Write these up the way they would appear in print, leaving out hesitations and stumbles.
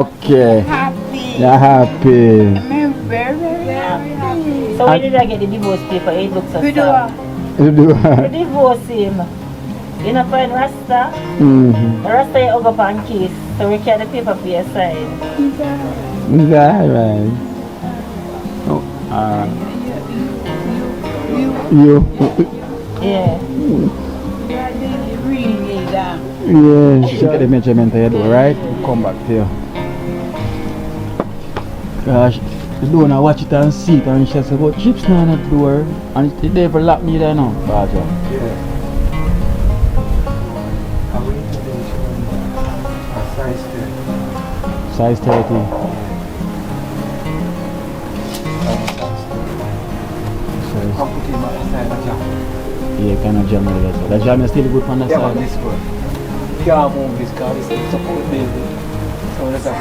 Okay. Happy. You're happy. I'm very, very happy. So when did I get the divorce paper? It looks so We do. sad. You do. The divorce him. You know find Rasta? Mm-hmm. Rasta you hug up on kiss. So we carry the paper for your side. Is that right? Oh, you. Yeah. Yeah, she get the measurement of your door, right? We'll come back to you. Gosh, the door now watch it and see it and she said, but chips now on the door and it never lock me there now. Baja. Yeah. How we Size size 30. 30. How put him on the side of jam? Yeah, kind of jam like that. The jam is still good on the Yeah, but side. this good. We can't move this car, this is support building. So that's a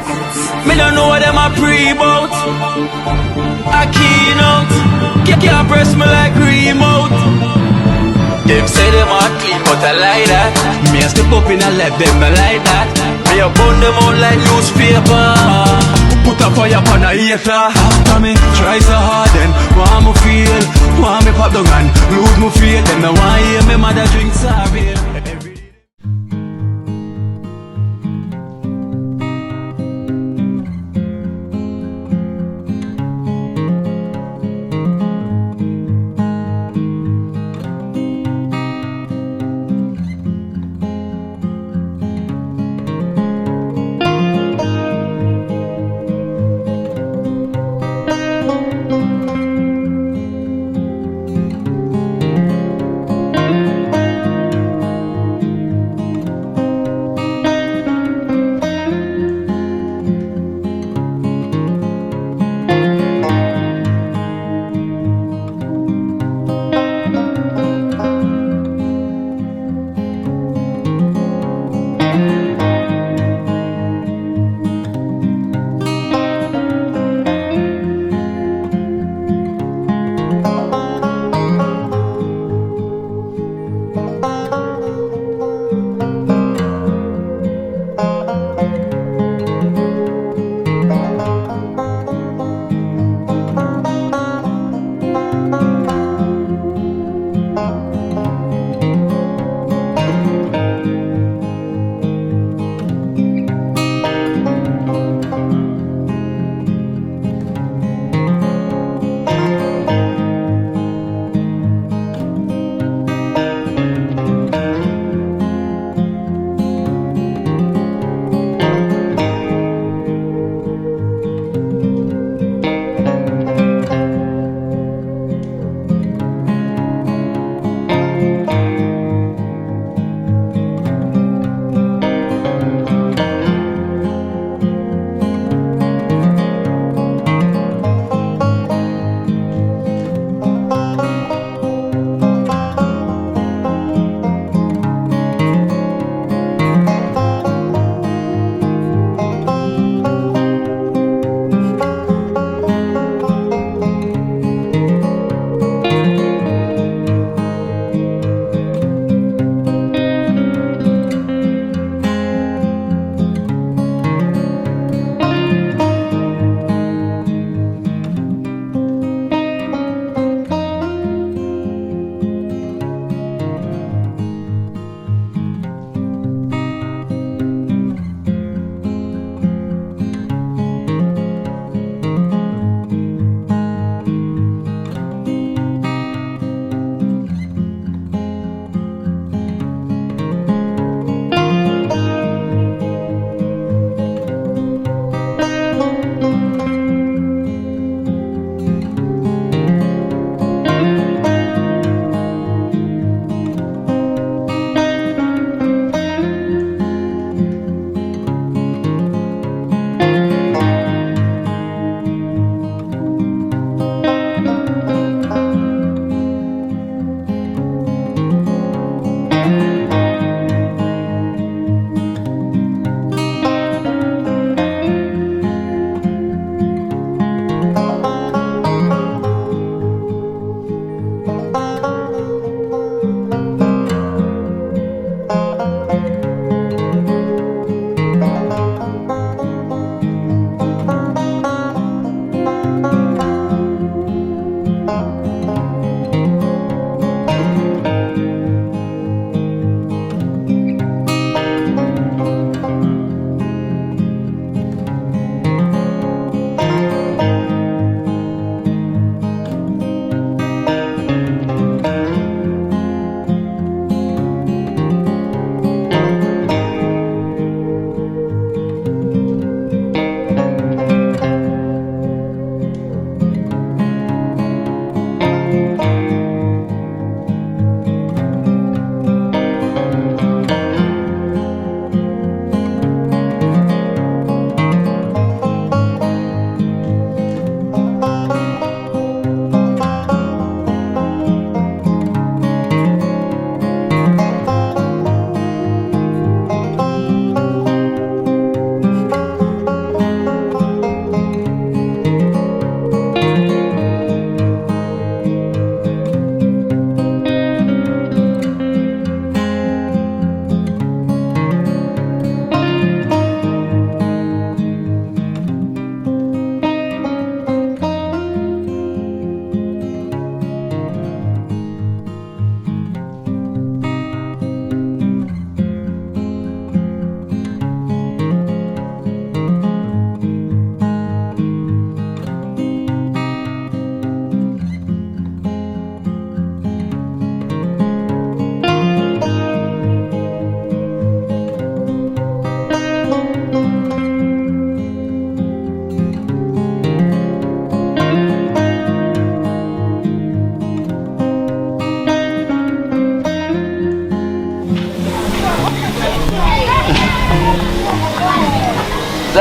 Me don't know what them a pre bout. A keynote. Can't press me like remote. Them say them a clean, but I like that. Me a step up in a left, them I like that. Me a burn them out like newspaper. Put a fire upon a hater. After me try so hard, then want me feel, want me pop the gun, lose me feel. Them no want hear me mother drink sorry.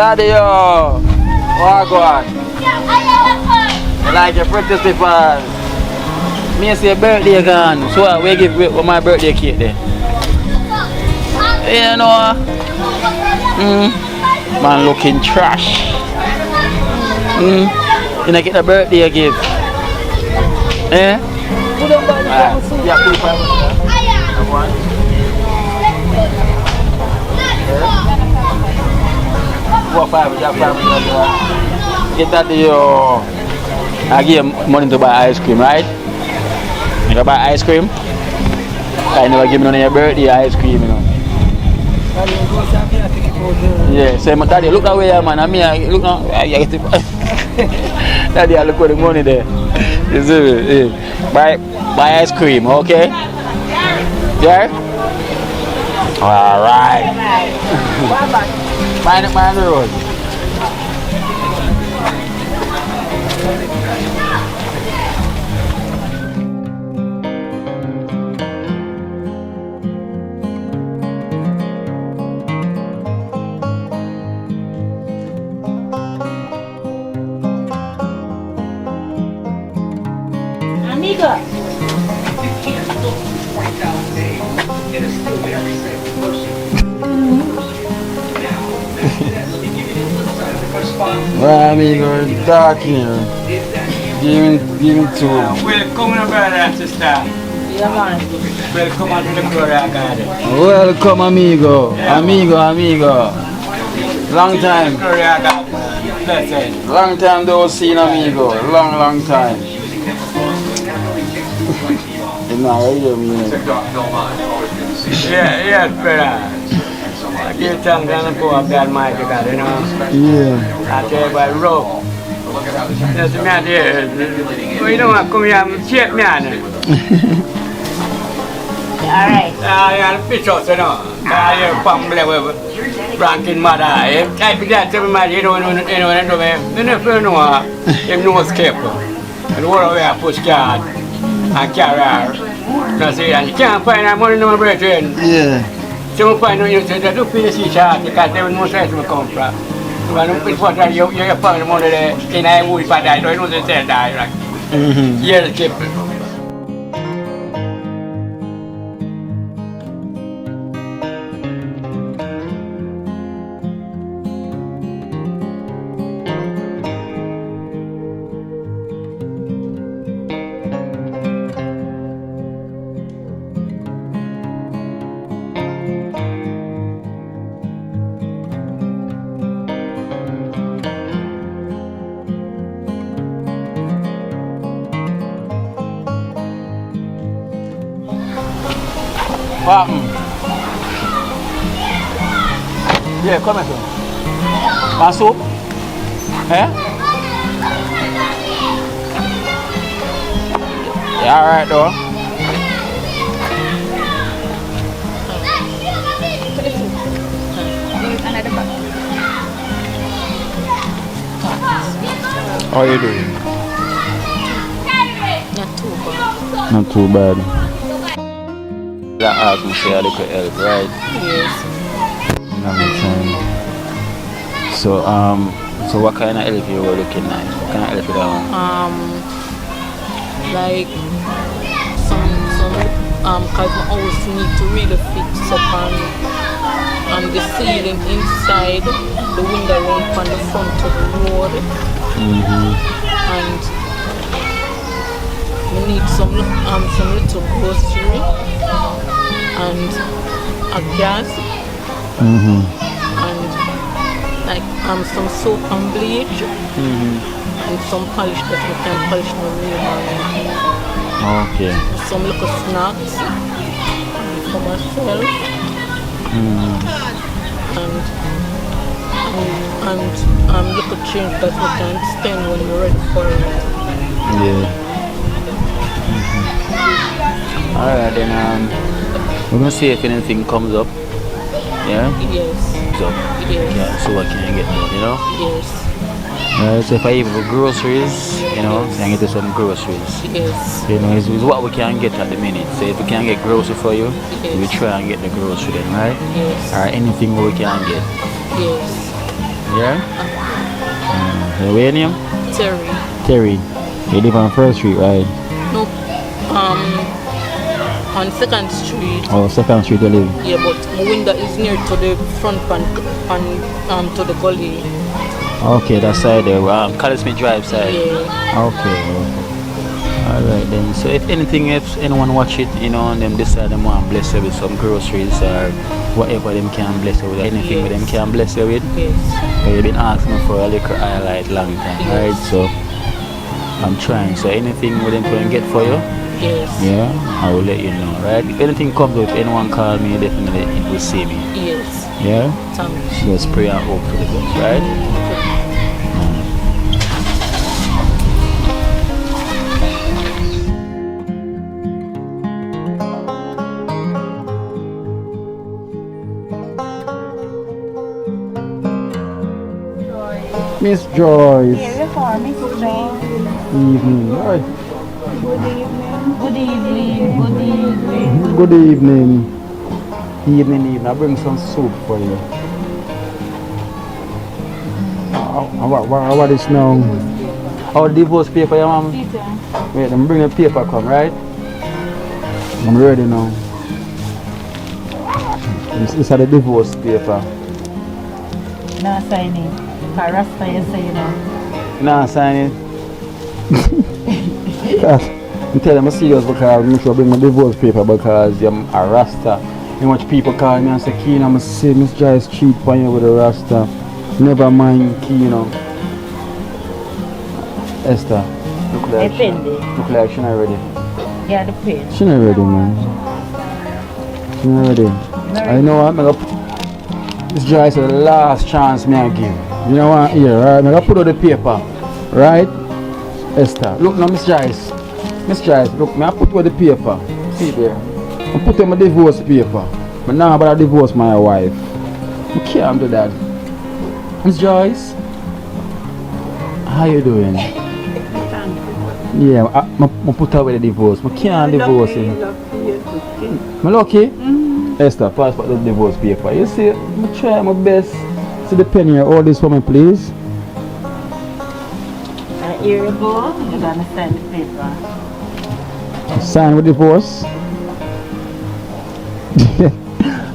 Daddy, yo. What go on? I like your pretty slippers. Me say birthday gone. So we give my birthday cake there. You know. Man looking trash. You know get the birthday gift. Eh? Yeah, put one. Get that I give you money to buy ice cream, right? You can buy ice cream? I never give me none of your birthday ice cream, you know. Yeah, say my daddy, look that way, man. I mean, look now. Daddy, I look for the money there. You see me? Buy ice cream, okay? Yeah? Alright. Mind the road. Amiga. Well, amigo, it's dark here. Give me two. Welcome, brother and sister. Yeah, man. Welcome to the Gloria Garden. Welcome, amigo. Amigo. Long time. Gloria Garden. Blessed. Long time don't see an amigo. Long time. You know, I hear me. Yes, brother. I give thanks and the power of the Almighty God, you know. Yeah. I tell you by rope. That's the man there. You don't want to come here and shake me on it. Alright. Yeah, the pictures, you know. Yeah, family with Rankin mother. I think that's every man, you know, you never know him no escape. And what we are push card and carry her. That's it, and you can't find that money in my brethren. Yeah. So you find out you say, don't pay the C-Chart because they will know where to come from. When you put water, you find the money there, in a wood for that, you know they say that, right? Yes, keep it. What happened? Yeah, come here. Want soup? Eh? Yeah, alright though. How are you doing? Not too bad. That asked me say a little help, right? Yes. That makes sense. So what kind of help you were looking at? What kind of help you want? Like some cause my house need to really fix up and the ceiling inside, the window room on the front of the road. And we need some little grocery and a gas and like some soap and bleach and some polish that we can polish my room. Okay. Some little snacks for myself and little change that we can spend when we're ready for it. Yeah. Alright then we're gonna see if anything comes up. Yeah? Yes. So, Yes. yeah, so what can I get done, you know? Yes. So if I even for groceries, you know, I can get you some groceries. Yes. You know, it's what we can get at the minute. So if we can get grocery for you, we Yes. try and get the grocery then, right? Yes. Or anything we can get. Yes. Yeah? What's your name? Terry. Terry. You live on First Street, right? No, on 2nd Street. Oh, 2nd Street you live. Yeah, but my window is near to the front and to the gully. Okay, that side there. College Smith Drive side. Yeah. Okay. Alright then. So if anything, if anyone watch it, you know, and them decide them want to bless you with some groceries or whatever them can bless you with, anything with them can bless you with. Yes. But you've been asking me for a liquor highlight long time, right? So I'm trying. So anything with them can get for you, Yes. yeah, I will let you know, right? If anything comes up, if anyone call me, definitely it will see me. Yes. Yeah? Thanks. Just pray and hope for the best, right? Miss Joyce. Here for Miss Joyce. Evening. Right. Good evening. Good evening. Good evening. Good evening. Evening. I bring some soup for you. What is now? Our divorce paper, yeah, ma'am? Wait, I'm bringing the paper, come, right? I'm ready now. This is the divorce paper. No signing. Rasta, you say, you know. Nah, sign it. I'm telling you, I'm serious because I'm sure I bring my divorce paper because I'm a Rasta. You watch people call me and say, Kino, I'm say Miss Joyce cheat for you with a Rasta. Never mind, Kino. Esther, look like she's not ready. Yeah, the pen. She's not ready, man. She's not ready. I know what, Miss Joyce is the last chance I give. You know what, here, right? I'm going to put out the paper, right? Esther, look now, Miss Joyce. Miss Joyce, look, I put out the paper. See there? I put in my divorce paper. But now I'm about to divorce my wife. I can't do that. Miss Joyce, how you doing? Yeah, I put out with the divorce. I can't divorce him. I'm lucky? Esther, pass for the divorce paper. You see, I try my best. See the pen here, all this for me, please. And here you go. You're going to sign the paper. Sign with divorce.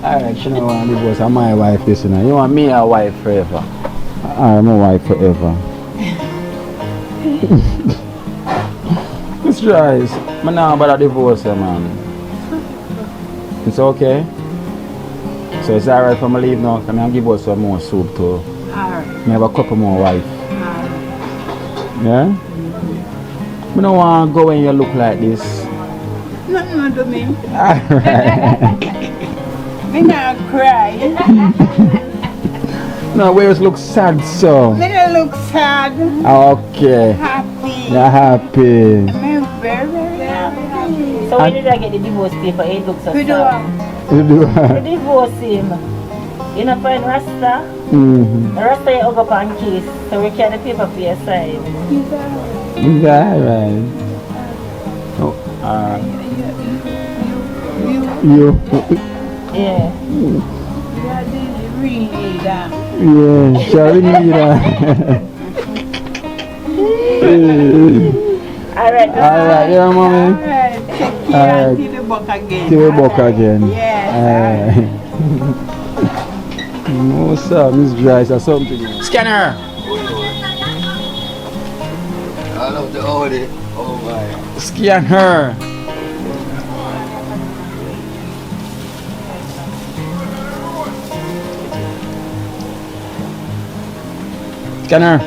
Alright, she don't want divorce. I'm my wife, this, you know. You want me a wife forever. I'm a wife forever. Miss Joyce, I'm not about a divorce, man. It's okay? So it's alright for me to leave now, because I'm give us some more soup too. Alright. I have a couple more wife. Alright. Yeah? I don't want to go when you look like this. Nothing to me. Alright. Me not cry. No, where it looks sad so. Me don't look sad. Okay. Happy. You're happy. I'm very, very happy. So when did I get the divorce paper? It looks so We do. sad. You do. You divorce him. You know, find Rasta. Mm-hmm. Rasta you hug up on case. So we carry the paper for your side. Is that right? Oh, you. Yeah. That is really that. Yeah, shall we need that? Alright. Alright, yeah, mommy. Alright. Take care Alright. until the book again. Till we book again. Yes. Alright. What's up, Miss Joyce? Or something. Scanner! I love the Audi. Oh my. Scan her! Scanner!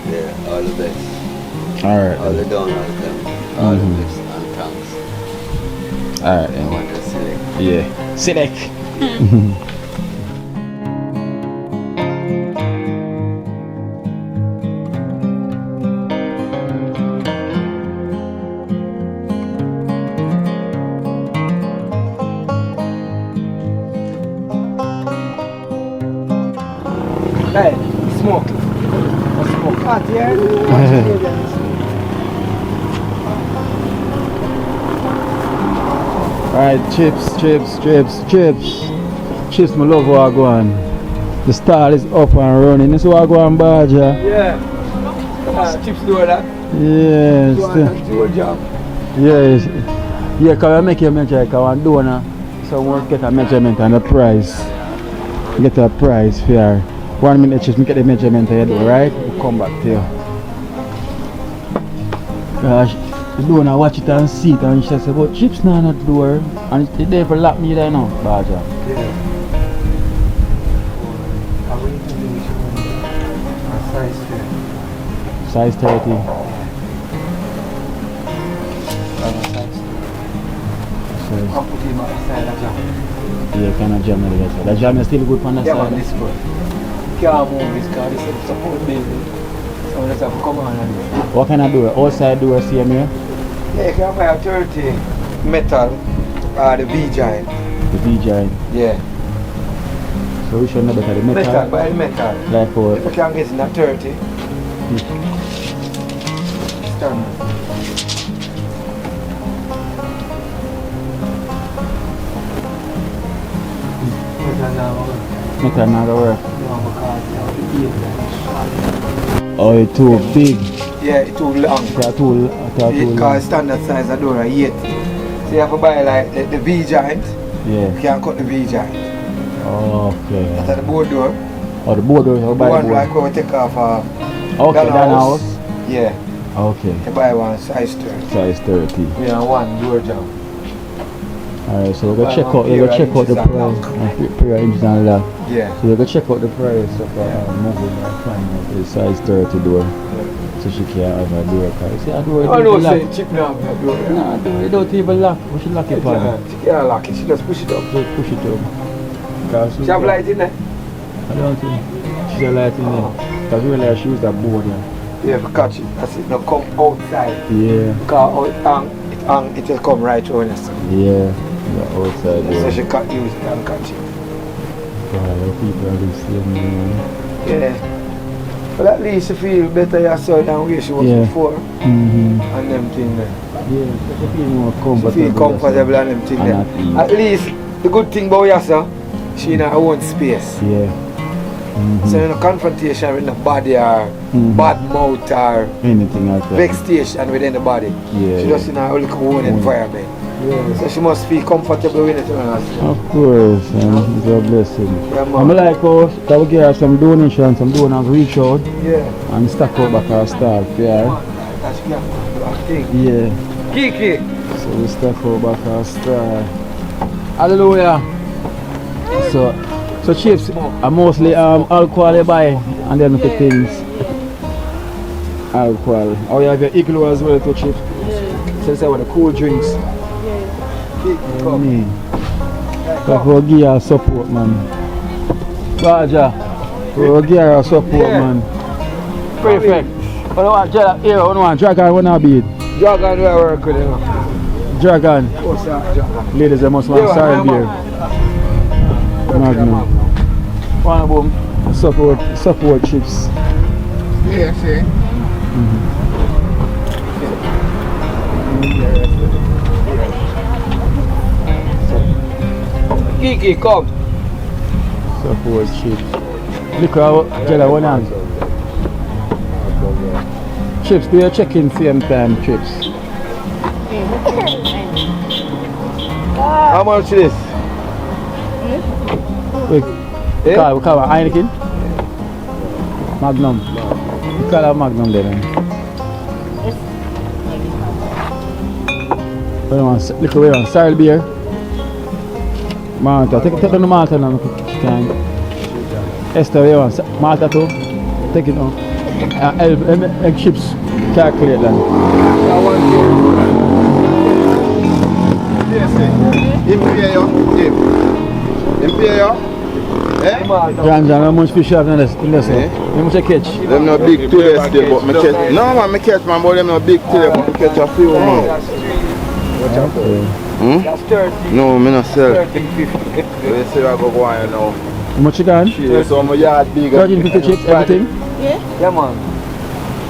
Yeah, all the best. Alright. All the down, all the time. All the best and thanks. Alright. I want to select. Yeah. Select. Hey, smoke. Smoke. Hot, yeah? Alright, chips. Chips, my love, what I go on. The stall is up and running. This is what I go on Baja. Yeah. Chips do that. Yes. Do a job. Yes. Yeah, because I make a measure, because I do so we get a measurement and a price. Get a price for her. 1 minute just get the measurement you do, right? We'll come back to you. Gosh, the donor watch it and see it and she said, but chips now not door. And it's there for lock me there now, Baja. Yeah. Size 30. Yeah, kind of jam the side. The jam is still good on the Yeah, side. man, this good. Can't move this car, this is support building. So let's have to come on and do it. What kind of door? Outside door same here? Yeah, you can buy a 30 metal or the V-Giant. The VJ. Yeah. So we should know better the metal. Metal, buy the metal. Like for If you can get in a 30. Standard. metal not gonna work. No, because Oh, it's too big. yeah, it's too long. It's too long. Because standard size of door are 80. So you have to buy like the V-Giant. Yeah. You can cut the V-Giant. Okay. That's the board door. Oh, the board door, you The buy the one board. like when we take off Okay, Dana that house. house. Yeah, Okay. you buy one size 30. Size 30. We have one door job. Alright, so we're Buy gonna check one out, we're gonna pair check of out the inches and price. lock. And pair of inches and lock. Yeah. So we're gonna check out the price of moving and find out the size 30 door. So she can't have a door. Cause see, a door I know, is lock. say cheap now. Door. Nah, door, you don't even lock. We should lock it on. She can't lock it, she just push it up. Just push it up. Cause She have light in there? I don't think she's a light in there. Because we realize she used that board there. You have to catch it. That's it. Now come outside. Yeah, Because it will come right on us. yeah. The outside So there. she can't use it and catch it. God, people are seeing Yeah. But at least you feel better yourself than where she was Yeah. before. Mm-hmm. And them things there. Yeah, she feel more She comfortable. feel comfortable and them things And there. at ease. At least the good thing about yourself, she in her own space. Yeah. Mm-hmm. So in a confrontation with the body or bad mouth or Anything like that. vexation within the body. Yeah, She just in her own environment. Yeah. So she must feel comfortable with it. Of course, it's a blessing. Yeah, I'm man. like how that we get her some donations, some donors reach out Yeah. and stack out back our staff, yeah. That's the thing. Yeah. Kiki. So we stack out back our staff. Hallelujah. So chips are mostly alcohol you buy and then the things. Alcohol. Oh you have your igloo as well to chips. So it's with the cool drinks. Kiki, come. But we'll give her support, man. Baja, we'll give her support, Yeah. man. Perfect. What do want, here, what do want, Dragon, what not be it? Dragon will work with him. Dragon. What's that, Dragon? Ladies, they must want Yeah, sorry I'm beer. Magnum. One boom. Support chips. Yeah, see? Kiki, come. Support chips. Look how Jella one hand. Chips, do you check in same time, chips? How much is this? Wait, Eh? call Heineken? Magnum. You call her Magnum then. Look away on Sorrel beer. Malta, take on the Malta now. Esther, where you want? Malta too? Take it on. Egg chips, calculate that. John, how much fish you have in this? How much you catch? Them not big today still, but me catch. No man, me catch man, but them not big today, but me catch a few man. That's 30. No, me not sell. 30, 50. They say I go on now. How much you got? Yeah, so my yard big. 13.50 chips, everything? Yeah, man.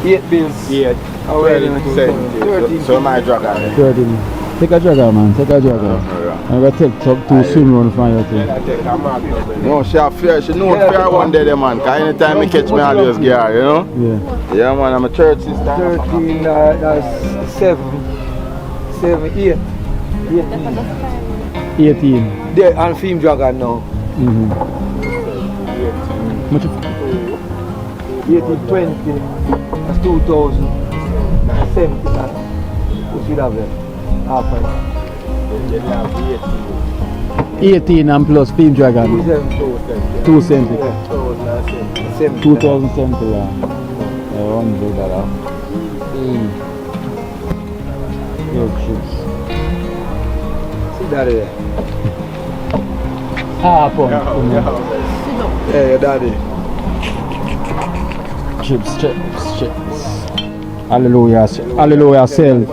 8 bills. Yeah, How well 12 cents. So my drag on it. 13. Take a jogger, man. Take a jogger. I'm going to take two swim run from you too. No, she a fair. She know fair one day, man. Cause anytime I catch me, I just get her, you know? Yeah. Yeah, man. I'm a church sister. 13, that's 7, 8. 18. There, and film dragon now. Mm-hmm. Much 18, 20, that's 2,000. 70, that. What should have there? Half price. 18 and plus Film Dragon. 270. Yeah, 70. 2070, yeah. $100. Good chips. See that there? Ah, pump. Yeah, your daddy. Chips. Hallelujah. Hallelujah, sell.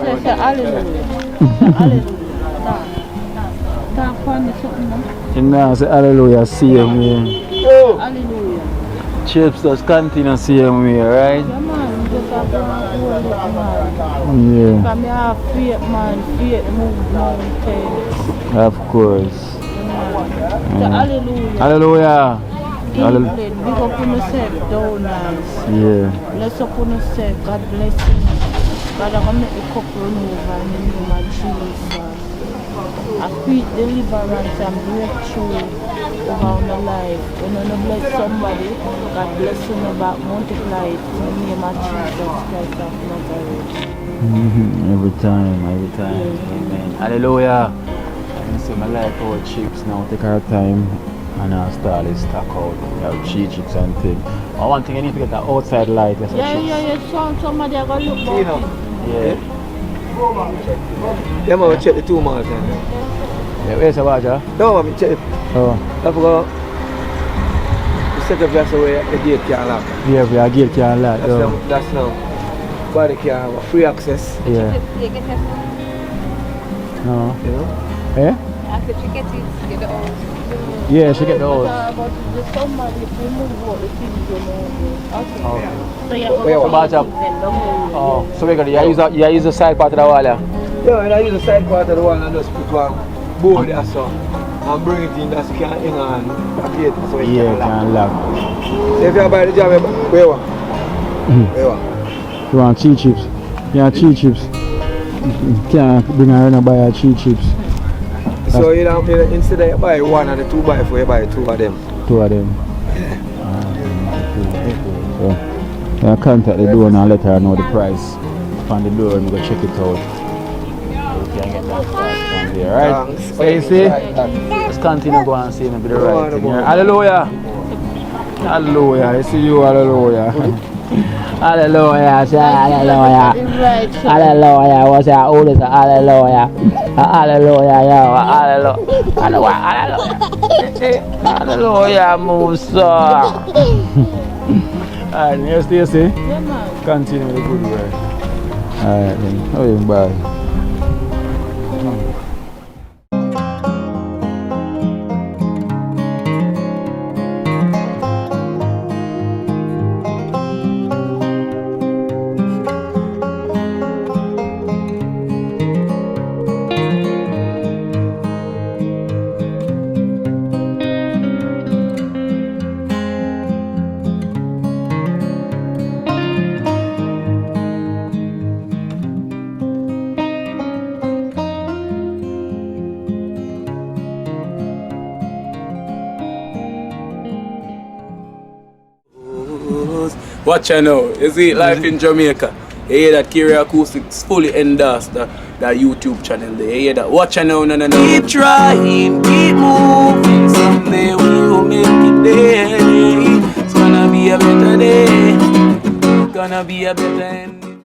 And now say hallelujah, same way. Hallelujah. Chips just continue same way, right? Yeah, man, just have to hold it, man. Yeah, Because I have faith, man. Faith move mountains. of course. So, hallelujah. Hallelujah. England, big up on yourself, downlands. Yeah. Bless up on yourself. God bless you. God, I'm going to make the cup run over in the name of Jesus. I speak deliverance and breakthrough over your life. When you bless somebody, God bless you back, multiply it in the name of Jesus Christ of Nazareth. Every time. Amen. Hallelujah. I see my life our chips now. Take our time and I'll start this stock out. We have 3 chips and thing. One thing I need to get the outside light. Yeah. Somebody are going to look Kino. Yeah. Yeah, man, we check the 2 miles. Yeah, where's the water? No, man, we check it. Oh. I forgot. The second place where the gate can lock. Yeah, we are gate can lock. That's now. Body can have free access. Yeah. No. You know? Eh? After she gets it, get the old. Yeah, she get the old. But there's somebody who move all the things you know. Okay. So you Wait, have what? to Oh, so we're gonna use the side part of the wall. Yeah, and I use the side part of the wall and just put one board there so and bring it in that you can hang on a gate so it Yeah, can can lock. lock. So if you buy the job, where you want? Where you want? You want cheese chips? Yeah, cheese chips. Can't bring her and buy her cheese chips. So you know, instead of you buy one and the 2 by 4, you buy 2 of them. 2 of them. So, you contact the door and let her know the price. On the door and go check it out. You can get that price from there, right? So you see, let's continue go and see maybe the right thing here. Hallelujah. Hallelujah. I see you, hallelujah. Hallelujah, say hallelujah. Hallelujah, what's that? All this hallelujah. Hallelujah, yeah, hallelujah. Hallelujah, Musa. Alright, you see? Yeah, man. Continue with the good work. Alright then, oh, bye. Watch out now. You see life in Jamaica. You hear that Kiri Acoustics fully endorsed that YouTube channel there. You hear that? Watch out now, no. Keep trying, keep moving. Someday we'll make it there. It's gonna be a better day. Gonna be a better end.